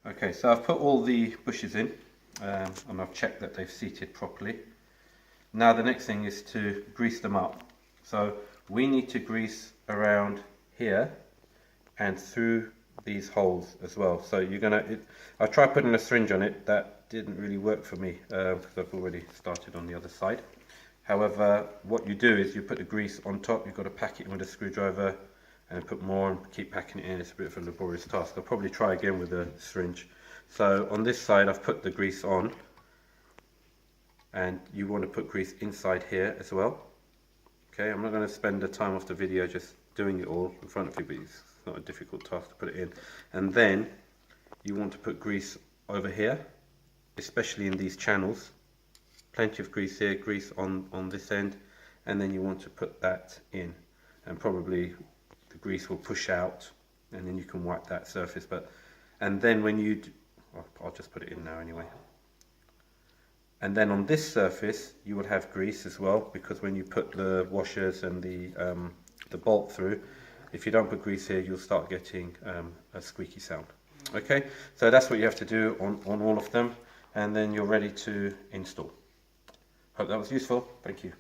Okay, so I've put all the bushes in and I've checked that they've seated properly. Now the next thing is to grease them up. So we need to grease around here and through these holes as well. So you're gonna, I tried putting a syringe on it, that didn't really work for me because I've already started on the other side. However, what you do is you put the grease on top, you've got to pack it in with a screwdriver and put more and keep packing it in. It's a bit of a laborious task. I'll probably try again with a syringe. So on this side I've put the grease on, and you want to put grease inside here as well. Okay, I'm not going to spend the time off the video just doing it all in front of you, but it's not a difficult task to put it in. And then you want to put grease over here, especially in these channels. Plenty of grease here, grease on this end, and then you want to put that in, and probably the grease will push out and then you can wipe that surface. And then when you I'll just put it in now anyway. And then on this surface you will have grease as well, because when you put the washers and the bolt through, if you don't put grease here, you'll start getting a squeaky sound. Okay, so that's what you have to do on all of them, and then you're ready to install. Hope that was useful. Thank you.